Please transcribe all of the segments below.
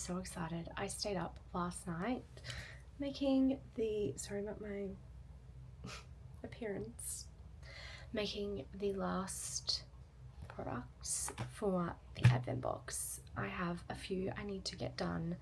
so excited. I stayed up last night making the, sorry about my appearance, making the last products for the advent box. I have a few I need to get done.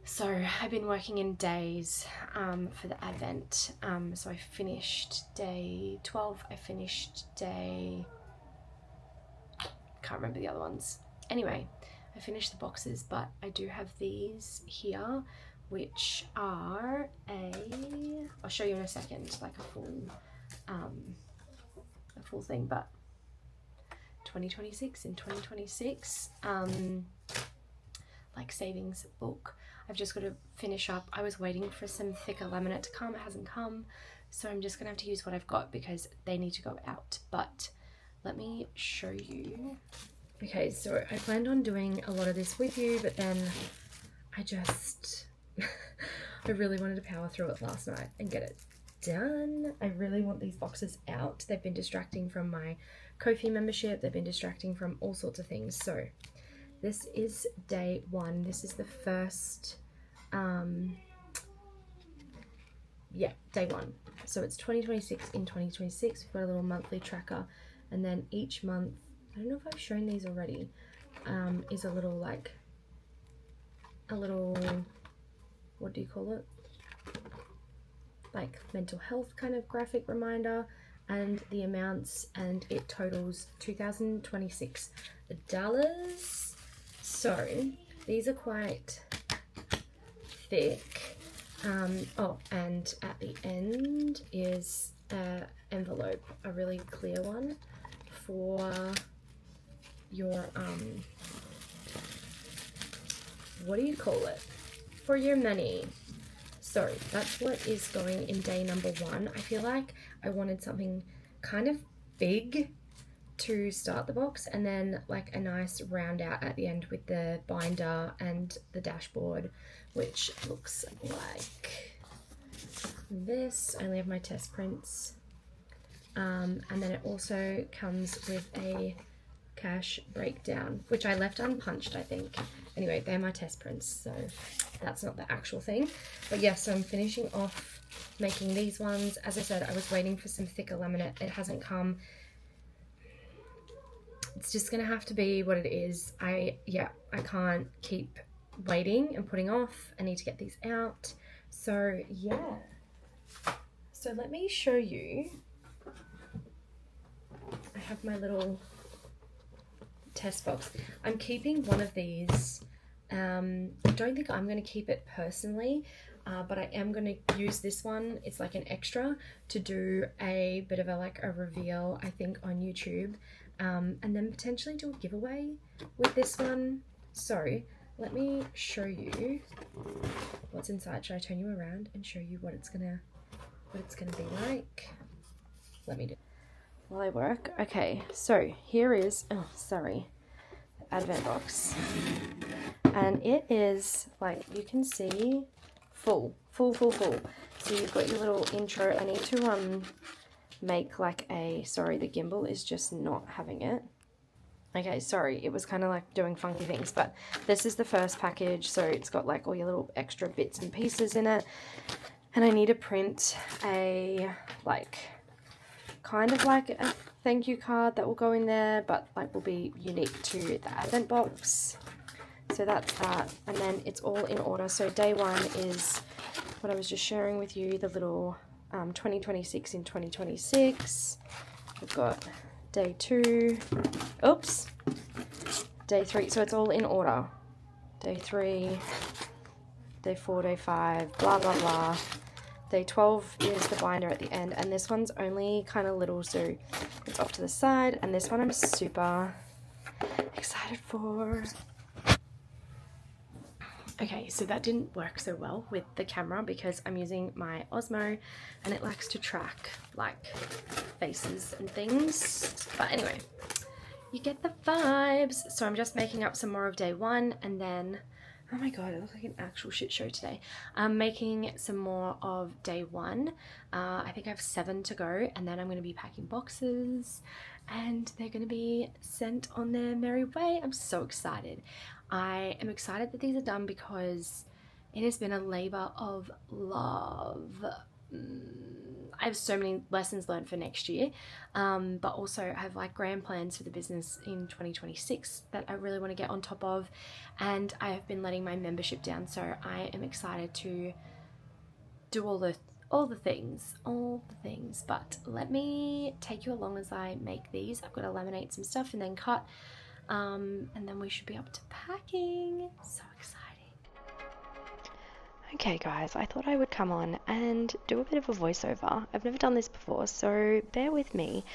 So I've been working in days for the advent. So I finished day 12, I finished day, can't remember the other ones. Anyway, I finished the boxes, but I do have these here, which are I'll show you in a second, like a full thing, but 2026 in 2026, like savings book. I've just got to finish up. I was waiting for some thicker laminate to come. It hasn't come, so I'm just gonna have to use what I've got because they need to go out. But let me show you. Okay, so I planned on doing a lot of this with you, but then I just I really wanted to power through it last night and get it done. I really want these boxes out. They've been distracting from my Ko-fi membership. They've been distracting from all sorts of things. So this is day 1. This is the first, day 1. So it's 2026 in 2026. We've got a little monthly tracker, and then each month, I don't know if I've shown these already, is a little, what do you call it? Like mental health kind of graphic reminder, and the amounts, and it totals $2,026. So these are quite thick. Oh, and at the end is an envelope, a really clear one for your what do you call it? For your money. So that's what is going in day number 1. I feel like I wanted something kind of big to start the box, and then like a nice round out at the end with the binder and the dashboard, which looks like this. I only have my test prints. And then it also comes with a cash breakdown, which I left unpunched, I think. Anyway, they're my test prints, so that's not the actual thing. But yes, so I'm finishing off making these ones. As I said, I was waiting for some thicker laminate. It hasn't come. It's just gonna have to be what it is. I can't keep waiting and putting off. I need to get these out. So yeah. So let me show you. I have my little test box. I'm keeping one of these. I don't think I'm going to keep it personally, but I am going to use this one. It's like an extra to do a bit of a reveal, I think, on YouTube, and then potentially do a giveaway with this one. So let me show you what's inside. Should I turn you around and show you what it's gonna be like? Let me do. While I work. Okay, so here is, the advent box. And it is, like you can see, full. So you've got your little intro. I need to make like a, sorry, the gimbal is just not having it. Okay, sorry, it was kind of like doing funky things, but this is the first package, so it's got like all your little extra bits and pieces in it. And I need to print a, kind of like a thank you card that will go in there, but like will be unique to the advent box. So that's that, and then it's all in order. So day 1 is what I was just sharing with you, the little 2026 in 2026. We've got day 2, oops, day 3, so it's all in order. Day 3, day 4, day 5, blah blah blah. Day 12 is the binder at the end, and this one's only kind of little, so it's off to the side, and this one I'm super excited for. Okay, so that didn't work so well with the camera because I'm using my Osmo and it likes to track like faces and things. But anyway, you get the vibes. So I'm just making up some more of day 1, and then, oh my god, it looks like an actual shit show today. I'm making some more of day 1. I think I have 7 to go, and then I'm going to be packing boxes and they're going to be sent on their merry way. I'm so excited. I am excited that these are done because it has been a labor of love. I have so many lessons learned for next year, but also I have like grand plans for the business in 2026 that I really want to get on top of, and I have been letting my membership down, so I am excited to do all the things. But let me take you along as I make these. I've got to laminate some stuff and then cut, and then we should be up to packing. So exciting. Okay guys, I thought I would come on and do a bit of a voiceover. I've never done this before, so bear with me.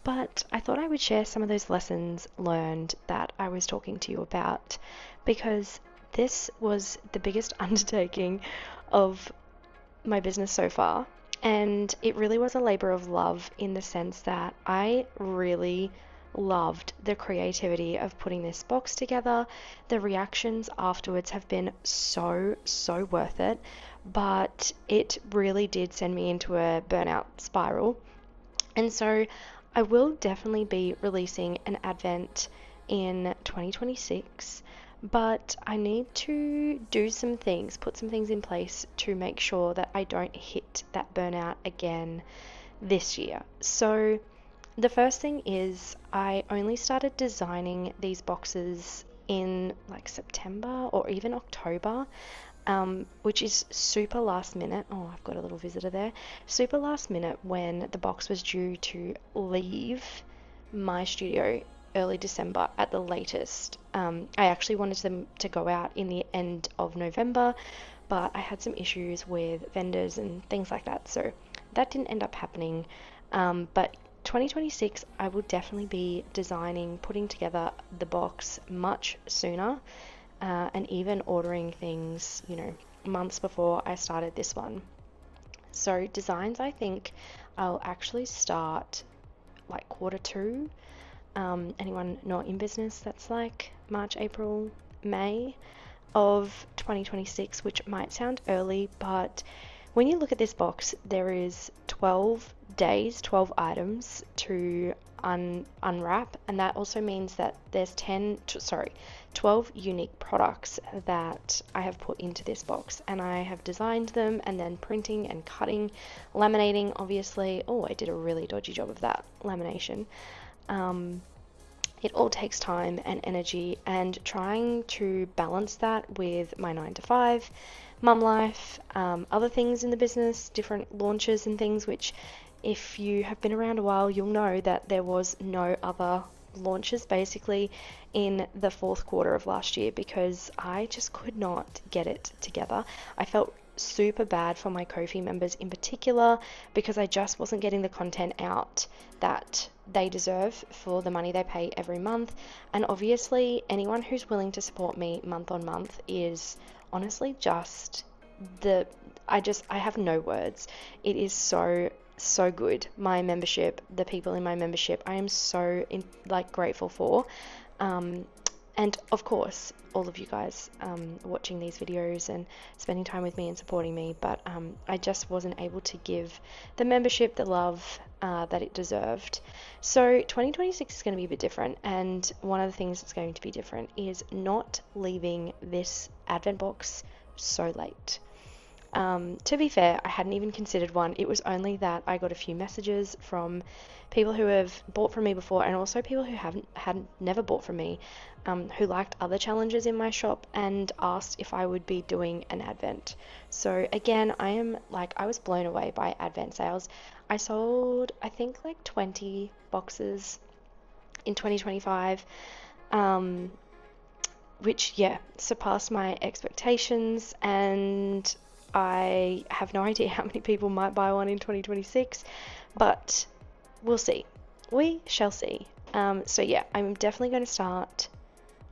But I thought I would share some of those lessons learned that I was talking to you about, because this was the biggest undertaking of my business so far, and it really was a labor of love in the sense that I really loved the creativity of putting this box together. The reactions afterwards have been so worth it, but it really did send me into a burnout spiral. And so I will definitely be releasing an advent in 2026, but I need to do some things, put some things in place to make sure that I don't hit that burnout again this year. So the first thing is I only started designing these boxes in like September or even October, which is super last minute. Oh, I've got a little visitor there. Super last minute when the box was due to leave my studio early December at the latest. I actually wanted them to go out in the end of November, but I had some issues with vendors and things like that, so that didn't end up happening. But 2026, I will definitely be designing, putting together the box much sooner, and even ordering things, months before I started this one. So designs, I think I'll actually start like Q2. Anyone not in business, that's like March, April, May of 2026, which might sound early, but when you look at this box, there is 12 days, 12 items to unwrap, and that also means that there's 12 unique products that I have put into this box, and I have designed them and then printing and cutting, laminating, obviously. Oh, I did a really dodgy job of that lamination. It all takes time and energy, and trying to balance that with my 9 to 5, mum life, other things in the business, different launches and things, which if you have been around a while, you'll know that there was no other launches basically in the fourth quarter of last year because I just could not get it together. I felt super bad for my Ko-fi members in particular because I just wasn't getting the content out that they deserve for the money they pay every month. And obviously anyone who's willing to support me month on month is honestly just I have no words. It is so good. My membership, the people in my membership, I am so grateful for. And of course, all of you guys watching these videos and spending time with me and supporting me, but I just wasn't able to give the membership the love that it deserved. So 2026 is going to be a bit different, and one of the things that's going to be different is not leaving this advent box so late. To be fair, I hadn't even considered one. It was only that I got a few messages from people who have bought from me before, and also people who hadn't never bought from me, who liked other challenges in my shop and asked if I would be doing an advent. So again, I was blown away by advent sales. I sold, I think, like 20 boxes in 2025, which surpassed my expectations, and I have no idea how many people might buy one in 2026, but we'll see. We shall see. So yeah, I'm definitely going to start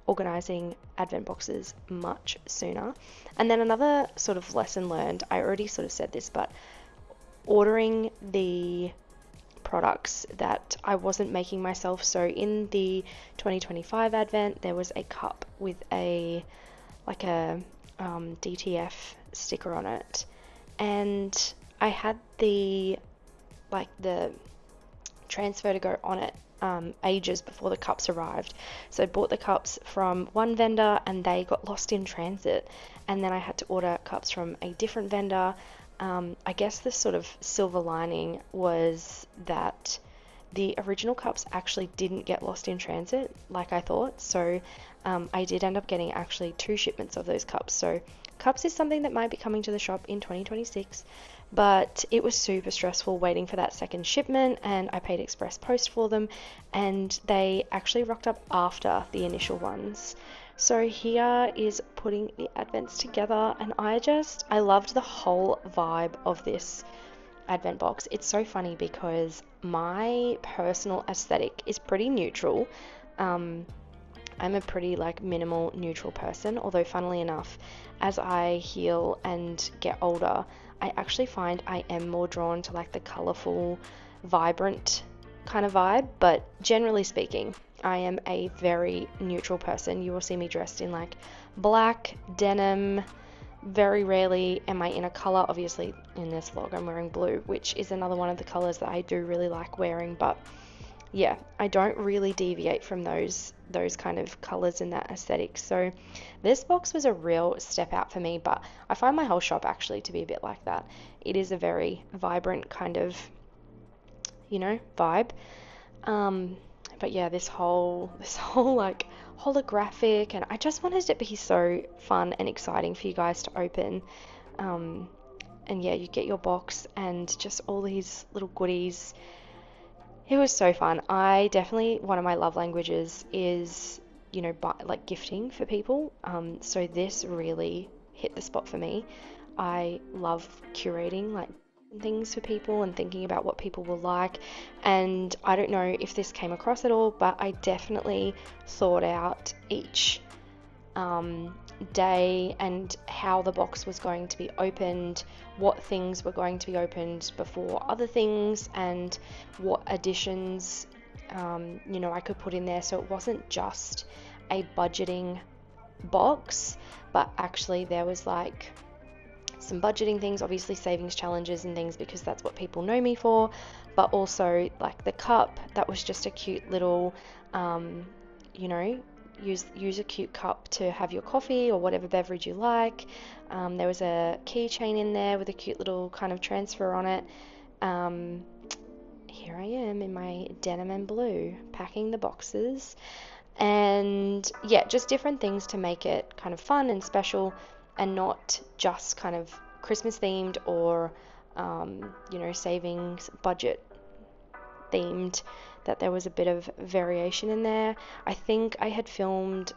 organizing advent boxes much sooner. And then another sort of lesson learned, I already sort of said this, but ordering the products that I wasn't making myself. So in the 2025 advent, there was a cup with a DTF sticker on it, and I had the transfer to go on it ages before the cups arrived. So I bought the cups from one vendor and they got lost in transit, and then I had to order cups from a different vendor. I guess the sort of silver lining was that the original cups actually didn't get lost in transit like I thought. So I did end up getting actually 2 shipments of those cups. So cups is something that might be coming to the shop in 2026, but it was super stressful waiting for that second shipment, and I paid express post for them, and they actually rocked up after the initial ones. So here is putting the advents together, and I loved the whole vibe of this advent box. It's so funny because my personal aesthetic is pretty neutral. I'm a pretty minimal neutral person, although funnily enough, as I heal and get older, I actually find I am more drawn to the colorful, vibrant kind of vibe. But generally speaking, I am a very neutral person. You will see me dressed in black, denim. Very rarely am I in a color. Obviously in this vlog I'm wearing blue, which is another one of the colors that I do really like wearing, but yeah, I don't really deviate from those kind of colors and that aesthetic. So this box was a real step out for me, but I find my whole shop actually to be a bit like that. It is a very vibrant kind of, vibe. But yeah, this whole holographic, and I just wanted it to be so fun and exciting for you guys to open. And yeah, you get your box and just all these little goodies. It was so fun. One of my love languages is, gifting for people. So this really hit the spot for me. I love curating things for people and thinking about what people will like. And I don't know if this came across at all, but I definitely thought out each day and how the box was going to be opened, what things were going to be opened before other things, and what additions I could put in there. So it wasn't just a budgeting box, but actually there was some budgeting things, obviously savings challenges and things, because that's what people know me for, but also the cup that was just a cute little use a cute cup to have your coffee or whatever beverage you like. There was a keychain in there with a cute little kind of transfer on it. Here I am in my denim and blue packing the boxes, and yeah, just different things to make it kind of fun and special and not just kind of Christmas themed or savings budget themed, that there was a bit of variation in there. I think I had filmed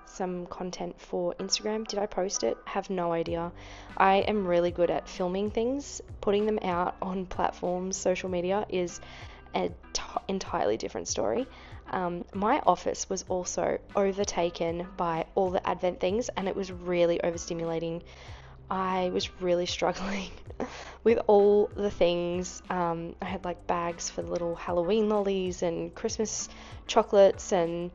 some content for Instagram. Did I post it? Have no idea. I am really good at filming things. Putting them out on platforms, social media, is an entirely different story. My office was also overtaken by all the advent things, and it was really overstimulating. I was really struggling with all the things. I had bags for the little Halloween lollies and Christmas chocolates and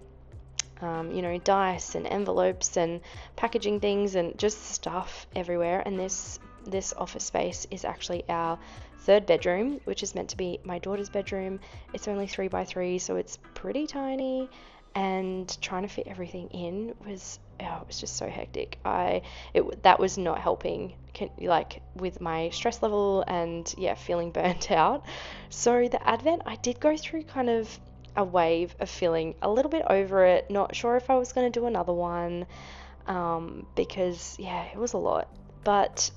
dice and envelopes and packaging things and just stuff everywhere. And this office space is actually our 3rd bedroom, which is meant to be my daughter's bedroom. It's only 3x3, so it's pretty tiny, and trying to fit everything in was it was just so hectic. That was not helping with my stress level and feeling burnt out. So the advent, I did go through kind of a wave of feeling a little bit over it, not sure if I was going to do another one, because it was a lot. But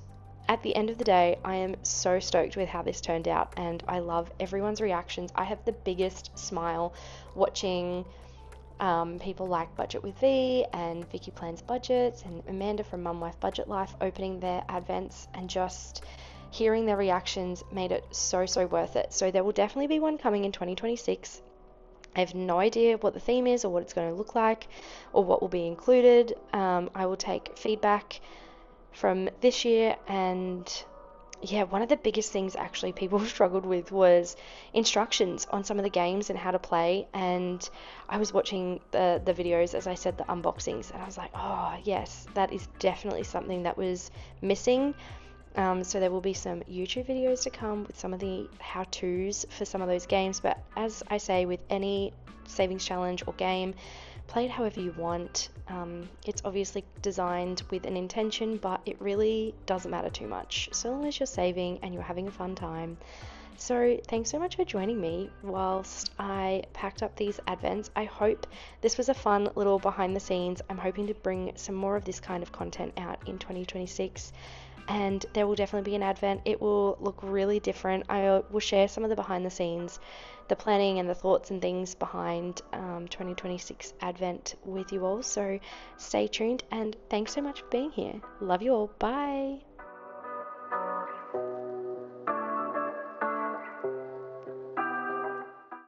at the end of the day, I am so stoked with how this turned out, and I love everyone's reactions. I have the biggest smile watching people like Budget with V and Vicky Plans Budgets and Amanda from Mum Wife Budget Life opening their advents, and just hearing their reactions made it so worth it. So there will definitely be one coming in 2026. I have no idea what the theme is or what it's going to look like or what will be included. I will take feedback from this year, and one of the biggest things actually people struggled with was instructions on some of the games and how to play. And I was watching the videos, as I said, the unboxings, and I was like, oh yes, that is definitely something that was missing. So there will be some YouTube videos to come with some of the how-tos for some of those games, but as I say with any savings challenge or game, play it however you want. It's obviously designed with an intention, but it really doesn't matter too much so long as you're saving and you're having a fun time. So thanks so much for joining me whilst I packed up these advents. I hope this was a fun little behind the scenes. I'm hoping to bring some more of this kind of content out in 2026, and there will definitely be an advent. It will look really different. I will share some of the behind the scenes, the planning and the thoughts and things behind 2026 advent with you all. So stay tuned, and thanks so much for being here. Love you all. Bye.